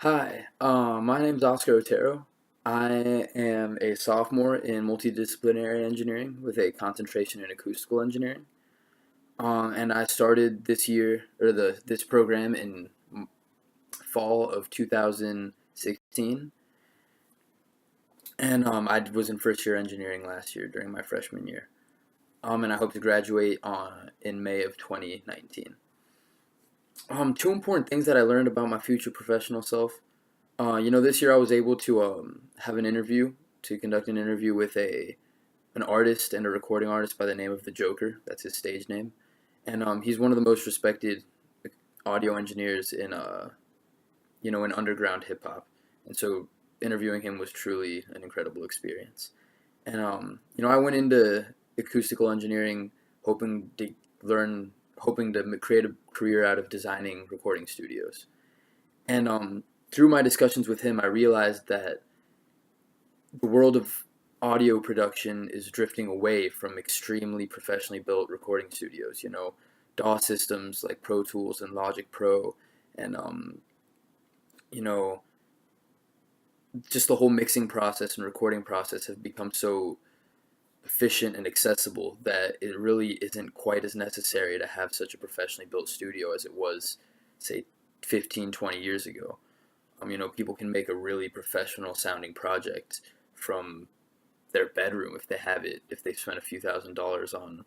Hi, my name's Oscar Otero. I am a sophomore in multidisciplinary engineering with a concentration in acoustical engineering. And I started this year or this program in fall of 2016, and I was in first year engineering last year during my freshman year. And I hope to graduate in May of 2019. Two important things that I learned about my future professional self. This year I was able to have an interview to conduct an interview with a an artist and a recording artist by the name of the Joker. That's his stage name, and he's one of the most respected audio engineers in underground hip hop. And so interviewing him was truly an incredible experience. And I went into acoustical engineering hoping to hoping to create a career out of designing recording studios. And through my discussions with him, I realized that the world of audio production is drifting away from extremely professionally built recording studios. DAW systems like Pro Tools and Logic Pro, and you know, just the whole mixing process and recording process have become so efficient and accessible that it really isn't quite as necessary to have such a professionally built studio as it was, say, 15, 20 years ago. People can make a really professional sounding project from their bedroom if they have it, if they spend a few $1,000s on,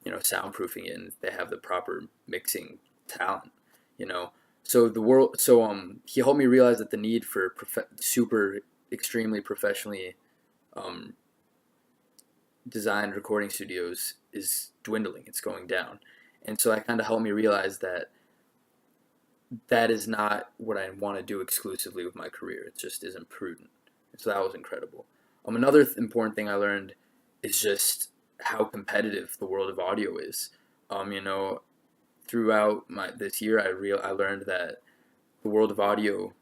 soundproofing it, and if they have the proper mixing talent, you know. So he helped me realize that the need for super extremely professionally um, designed recording studios is dwindling. It's going down, and so that kind of helped me realize that that is not what I want to do exclusively with my career. It just isn't prudent. So that was incredible. Another important thing I learned is just how competitive the world of audio is. Throughout my this year, I learned that the world of audio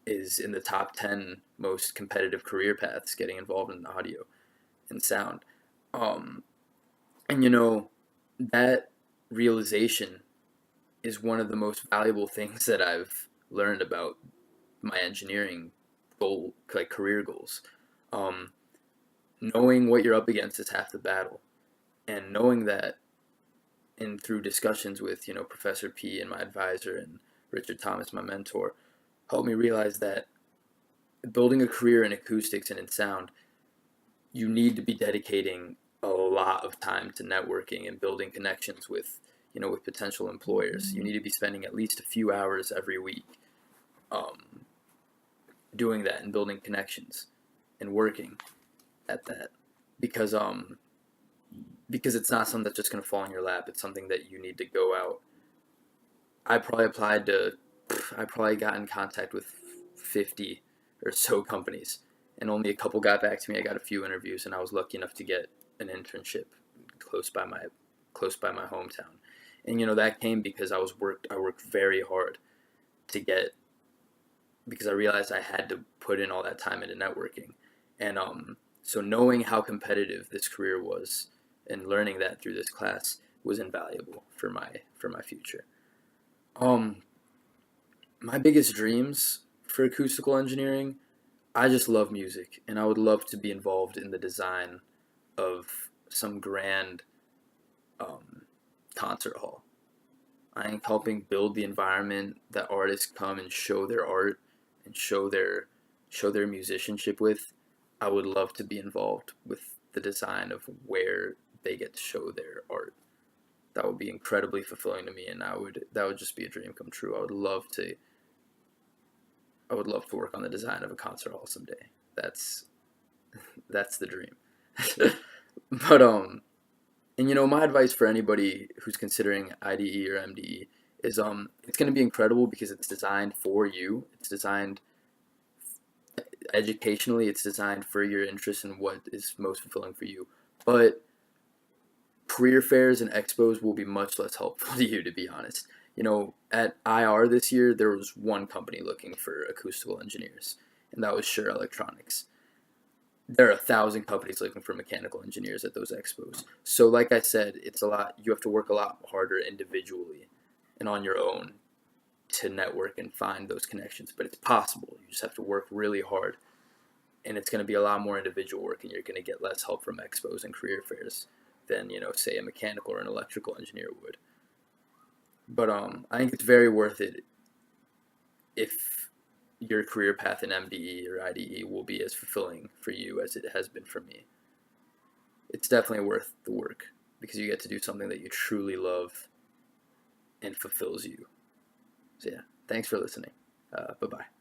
is in the top 10 most competitive career paths getting involved in audio and sound. Um, and that realization is one of the most valuable things that I've learned about my engineering career goals. Um, Knowing what you're up against is half the battle, and knowing that, and through discussions with Professor P and my advisor and Richard Thomas, my mentor, helped me realize that building a career in acoustics and in sound, you need to be dedicating a lot of time to networking and building connections with potential employers. You need to be spending at least a few hours every week um, doing that and building connections and working at that because because it's not something that's just going to fall in your lap. It's something that you need to go out. I probably applied to I probably got in contact with 50 or so companies, and only a couple got back to me. I got a few interviews, and I was lucky enough to get an internship close by my close by my hometown. And that came because I worked very hard to get because I realized I had to put in all that time into networking. And so knowing how competitive this career was and learning that through this class was invaluable for my future. Um, my biggest dreams for acoustical engineering, I just love music, and I would love to be involved in the design of some grand um, concert hall. I am helping build the environment that artists come and show their art and show their musicianship with. I would love to be involved with the design of where they get to show their art. That would be incredibly fulfilling to me, and that would just be a dream come true. I would love to work on the design of a concert hall someday. That's that's the dream. But and my advice for anybody who's considering IDE or MDE is it's going to be incredible because it's designed for you. It's designed educationally, it's designed for your interest in what is most fulfilling for you. But career fairs and expos will be much less helpful to you, to be honest. At IR this year, there was one company looking for acoustical engineers, and that was Shure Electronics. There are 1,000 companies looking for mechanical engineers at those expos. So, like I said, it's a lot. You have to work a lot harder individually and on your own to network and find those connections, but it's possible. You just have to work really hard, and it's going to be a lot more individual work, and you're going to get less help from expos and career fairs than, say a mechanical or an electrical engineer would. But I think it's very worth it if your career path in MBE or IDE will be as fulfilling for you as it has been for me. It's definitely worth the work because you get to do something that you truly love and fulfills you. So yeah, thanks for listening. Bye-bye.